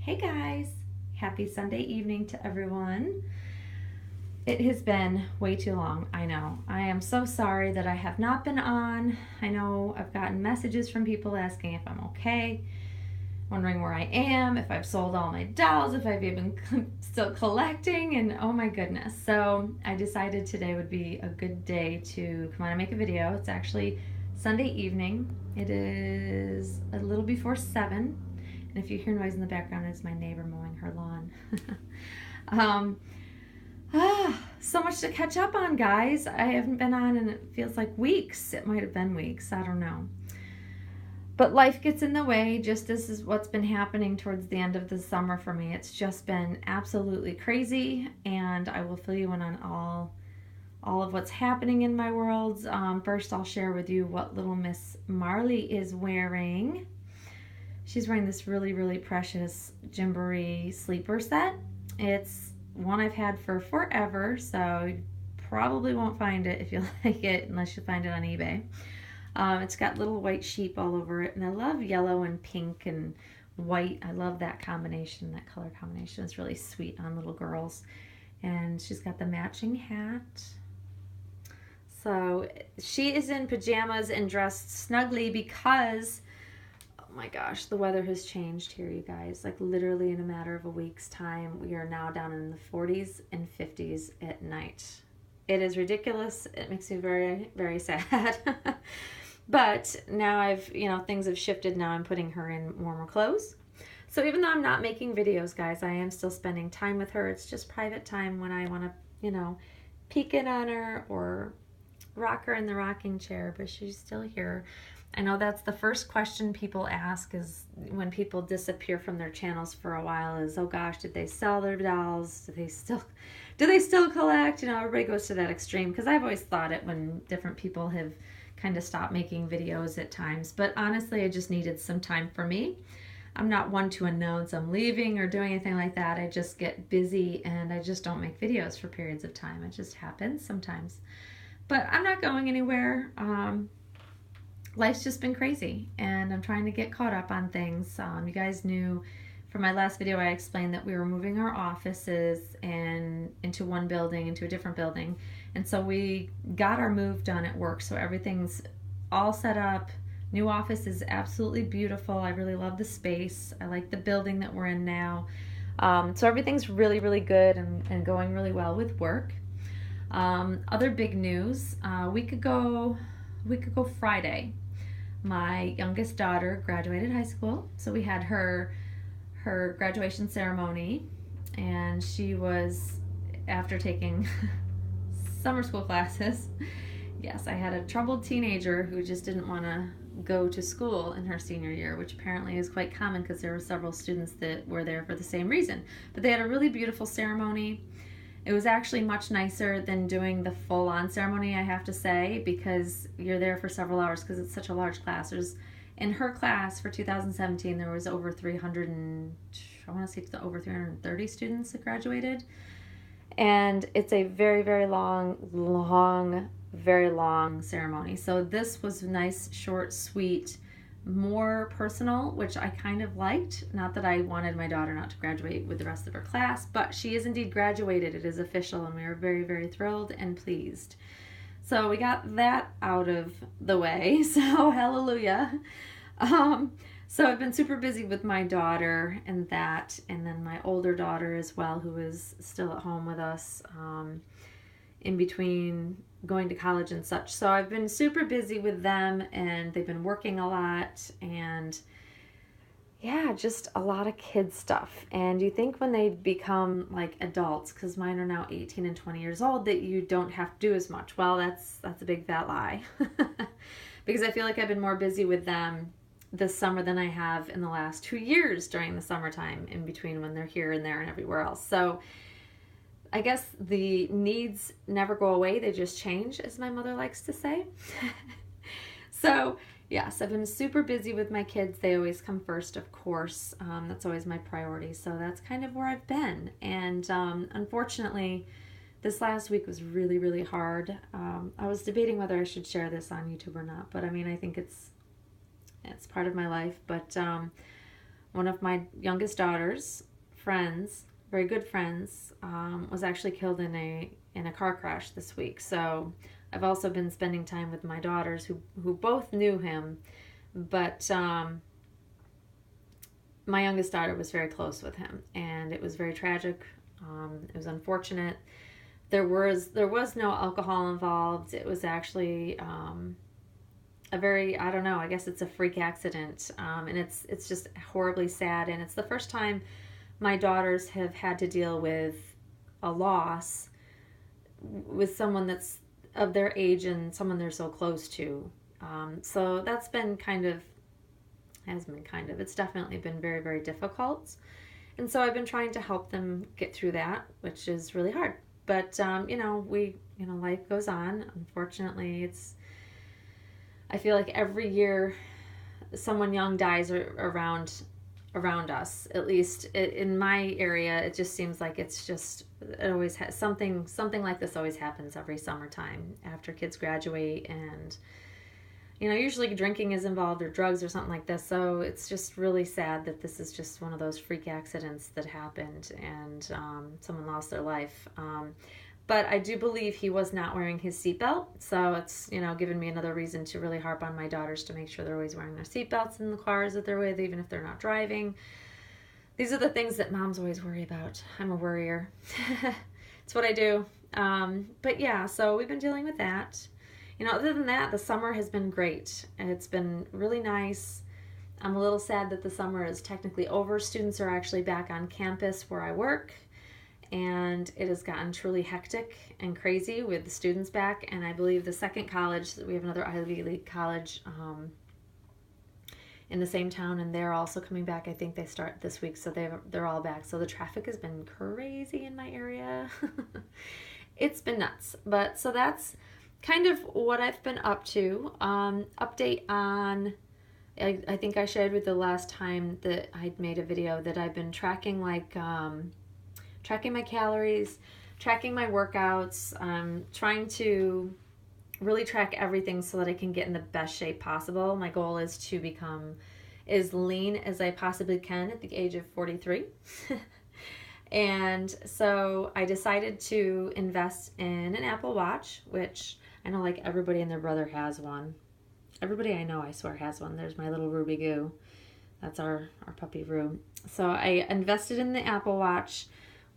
Hey guys, happy Sunday evening to everyone. It has been way too long, I know. I am so sorry that I have not been on. I know I've gotten messages from people asking if I'm okay, wondering where I am, if I've sold all my dolls, if I've even still collecting, and oh my goodness. So I decided today would be a good day to come on and make a video. It's actually Sunday evening. It is a little before 7. And if you hear noise in the background, it's my neighbor mowing her lawn. um, so much to catch up on, guys. I haven't been on and it feels like weeks. It might have been weeks. I don't know. But life gets in the way, just as is what's been happening towards the end of the summer for me. It's just been absolutely crazy, and I will fill you in on all of what's happening in my world. First, I'll share with you what little Miss Marley is wearing. She's wearing this really, really precious Gymboree sleeper set. It's one I've had for forever, so you probably won't find it if you like it unless you find it on eBay. It's got little white sheep all over it, and I love yellow and pink and white. I love that combination, that color combination. It's really sweet on little girls. And she's got the matching hat. So she is in pajamas and dressed snugly because, oh my gosh, the weather has changed here, you guys. Like literally in a matter of a week's time, we are now down in the 40s and 50s at night. It is ridiculous. It makes me very, very sad. But now things have shifted. Now I'm putting her in warmer clothes. So even though I'm not making videos, guys, I am still spending time with her. It's just private time when I want to, peek in on her or rock her in the rocking chair, but she's still here. I know that's the first question people ask is when people disappear from their channels for a while is, oh gosh, did they sell their dolls? Do they still collect? Everybody goes to that extreme because I've always thought it when different people have kind of stopped making videos at times. But honestly, I just needed some time for me. I'm not one to announce I'm leaving or doing anything like that. I just get busy and I just don't make videos for periods of time. It just happens sometimes. But I'm not going anywhere. Life's just been crazy and I'm trying to get caught up on things. You guys knew from my last video I explained that we were moving our offices and into one building, into a different building. And so we got our move done at work. So everything's all set up. New office is absolutely beautiful. I really love the space. I like the building that we're in now. So everything's really, really good and going really well with work. Other big news, a week ago Friday, my youngest daughter graduated high school. So we had her graduation ceremony, and she was, after taking summer school classes, yes, I had a troubled teenager who just didn't want to go to school in her senior year, which apparently is quite common because there were several students that were there for the same reason. But they had a really beautiful ceremony. It was actually much nicer than doing the full-on ceremony, I have to say, because you're there for several hours because it's such a large class. In her class for 2017, there was over 330 students that graduated. And it's a very, very long, very long ceremony. So this was nice, short, sweet, more personal, which I kind of liked. Not that I wanted my daughter not to graduate with the rest of her class, but she is indeed graduated. It is official, and we are very, very thrilled and pleased. So we got that out of the way, so hallelujah. So I've been super busy with my daughter and that, and then my older daughter as well, who is still at home with us in between going to college and such. So I've been super busy with them, and they've been working a lot, and yeah, just a lot of kid stuff. And you think when they become like adults, because mine are now 18 and 20 years old, that you don't have to do as much. Well, that's a big fat lie. Because I feel like I've been more busy with them this summer than I have in the last 2 years during the summertime, in between when they're here and there and everywhere else. So I guess the needs never go away, they just change, as my mother likes to say. So yes, I've been super busy with my kids. They always come first, of course. That's always my priority. So that's kind of where I've been. And unfortunately, this last week was really, really hard. I was debating whether I should share this on YouTube or not, but I mean, I think it's part of my life. But one of my youngest daughter's friends, very good friends, was actually killed in a car crash this week. So I've also been spending time with my daughters who both knew him, but my youngest daughter was very close with him, and it was very tragic. It was unfortunate. There was no alcohol involved. It was actually a very, I don't know, I guess it's a freak accident, and it's just horribly sad. And it's the first time my daughters have had to deal with a loss with someone that's of their age and someone they're so close to. So that's been it's definitely been very, very difficult. And so I've been trying to help them get through that, which is really hard. But, life goes on. Unfortunately, I feel like every year someone young dies around us. At least in my area, it just seems like it always has something like this always happens every summertime after kids graduate, and usually drinking is involved or drugs or something like this. So it's just really sad that this is just one of those freak accidents that happened, and someone lost their life. But I do believe he was not wearing his seatbelt. So it's, given me another reason to really harp on my daughters to make sure they're always wearing their seatbelts in the cars that they're with, even if they're not driving. These are the things that moms always worry about. I'm a worrier. It's what I do. But yeah, so we've been dealing with that. Other than that, the summer has been great. And it's been really nice. I'm a little sad that the summer is technically over. Students are actually back on campus where I work. And it has gotten truly hectic and crazy with the students back. And I believe the second college, we have another Ivy League college in the same town, and they're also coming back. I think they start this week, so they're all back. So the traffic has been crazy in my area. It's been nuts. But so that's kind of what I've been up to. Update on, I think I shared with the last time that I'd made a video that I've been tracking tracking my calories, tracking my workouts, trying to really track everything so that I can get in the best shape possible. My goal is to become as lean as I possibly can at the age of 43. And so I decided to invest in an Apple Watch, which I know like everybody and their brother has one. Everybody I know, I swear, has one. There's my little Ruby Goo. That's our puppy Roo. So I invested in the Apple Watch,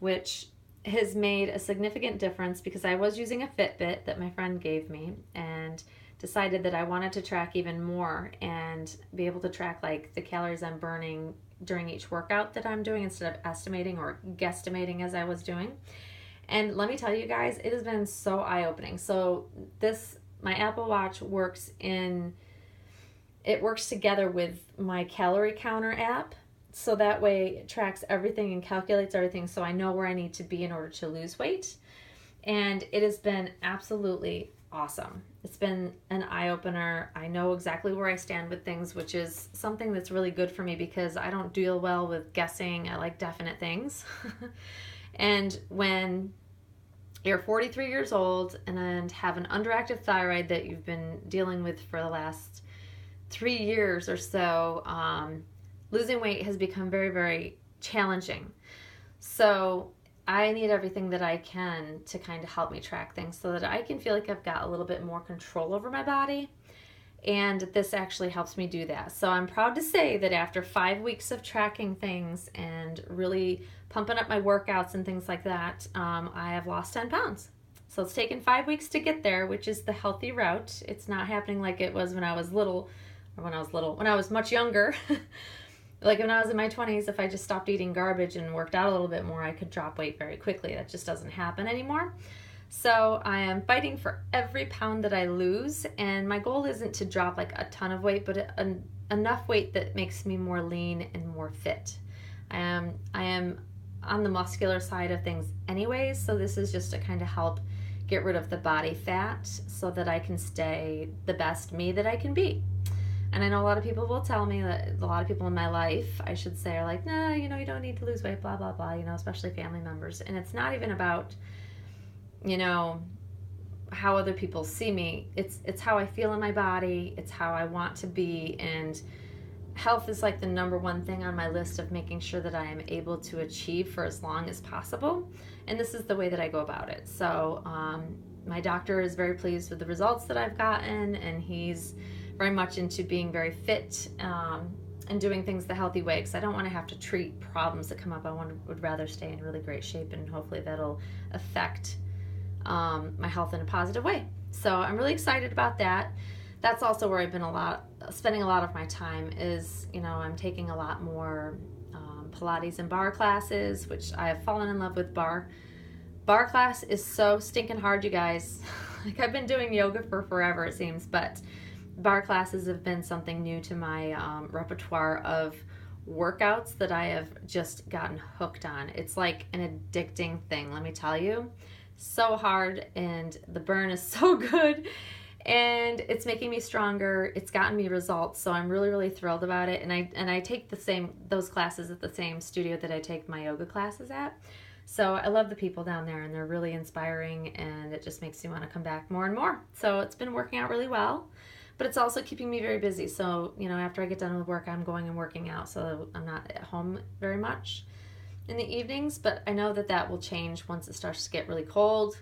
which has made a significant difference because I was using a Fitbit that my friend gave me and decided that I wanted to track even more and be able to track like the calories I'm burning during each workout that I'm doing instead of estimating or guesstimating as I was doing. And let me tell you guys, it has been so eye-opening. So my Apple Watch works together with my calorie counter app. So that way it tracks everything and calculates everything so I know where I need to be in order to lose weight. And it has been absolutely awesome. It's been an eye-opener. I know exactly where I stand with things, which is something that's really good for me because I don't deal well with guessing. I like definite things. And when you're 43 years old and have an underactive thyroid that you've been dealing with for the last 3 years or so, losing weight has become very, very challenging. So I need everything that I can to kind of help me track things so that I can feel like I've got a little bit more control over my body. And this actually helps me do that. So I'm proud to say that after 5 weeks of tracking things and really pumping up my workouts and things like that, I have lost 10 pounds. So it's taken 5 weeks to get there, which is the healthy route. It's not happening like it was when I was much younger. Like when I was in my 20s, if I just stopped eating garbage and worked out a little bit more, I could drop weight very quickly. That just doesn't happen anymore. So I am fighting for every pound that I lose, and my goal isn't to drop like a ton of weight, but enough weight that makes me more lean and more fit. I am on the muscular side of things anyways, so this is just to kind of help get rid of the body fat so that I can stay the best me that I can be. And I know a lot of people will tell me that a lot of people in my life, I should say, are like, nah, you don't need to lose weight, blah, blah, blah, especially family members. And it's not even about, how other people see me. It's how I feel in my body. It's how I want to be. And health is like the number one thing on my list of making sure that I am able to achieve for as long as possible. And this is the way that I go about it. So my doctor is very pleased with the results that I've gotten, and he's very much into being very fit and doing things the healthy way, because I don't want to have to treat problems that come up. Would rather stay in really great shape, and hopefully that'll affect my health in a positive way. So I'm really excited about that. That's also where I've been spending a lot of my time is, I'm taking a lot more Pilates and barre classes, which I have fallen in love with barre. Barre class is so stinking hard, you guys. Like, I've been doing yoga for forever, it seems, but barre classes have been something new to my repertoire of workouts that I have just gotten hooked on. It's like an addicting thing, let me tell you. So hard, and the burn is so good, and it's making me stronger. It's gotten me results, so I'm really, really thrilled about it. And I take those classes at the same studio that I take my yoga classes at. So I love the people down there, and they're really inspiring, and it just makes me want to come back more and more. So it's been working out really well, but it's also keeping me very busy. So, after I get done with work, I'm going and working out, so I'm not at home very much in the evenings, but I know that will change once it starts to get really cold.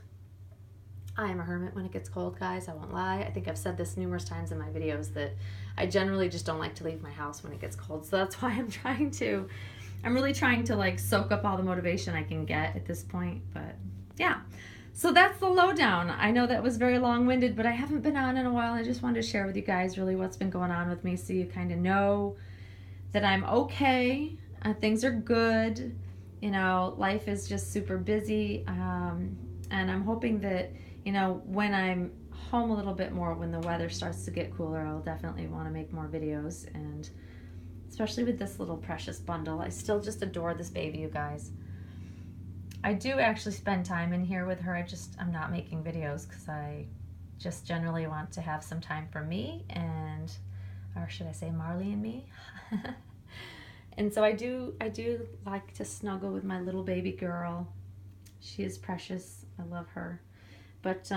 I am a hermit when it gets cold, guys. I won't lie. I think I've said this numerous times in my videos that I generally just don't like to leave my house when it gets cold. So that's why I'm really trying to like soak up all the motivation I can get at this point. But yeah, so that's the lowdown. I know that was very long-winded, but I haven't been on in a while. I just wanted to share with you guys really what's been going on with me, so you kind of know that I'm okay. Things are good. Life is just super busy. And I'm hoping that, when I'm home a little bit more, when the weather starts to get cooler, I'll definitely want to make more videos. And especially with this little precious bundle, I still just adore this baby, you guys. I do actually spend time in here with her. I'm not making videos because I just generally want to have some time for me, or should I say Marley and me? And so I do like to snuggle with my little baby girl. She is precious. I love her. But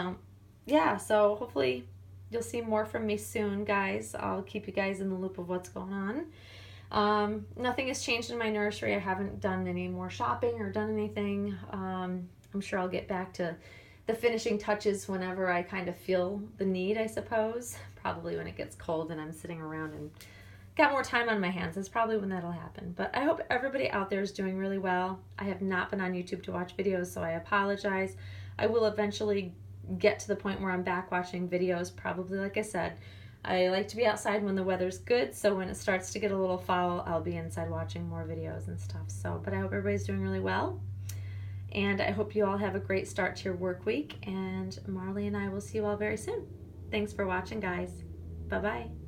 yeah, so hopefully you'll see more from me soon, guys. I'll keep you guys in the loop of what's going on. Nothing has changed in my nursery. I haven't done any more shopping or done anything. I'm sure I'll get back to the finishing touches whenever I kind of feel the need, I suppose. Probably when it gets cold and I'm sitting around and got more time on my hands. That's probably when that'll happen. But I hope everybody out there is doing really well. I have not been on YouTube to watch videos, so I apologize. I will eventually get to the point where I'm back watching videos, probably, like I said. I like to be outside when the weather's good, so when it starts to get a little foul, I'll be inside watching more videos and stuff. But I hope everybody's doing really well. And I hope you all have a great start to your work week. And Marley and I will see you all very soon. Thanks for watching, guys. Bye-bye.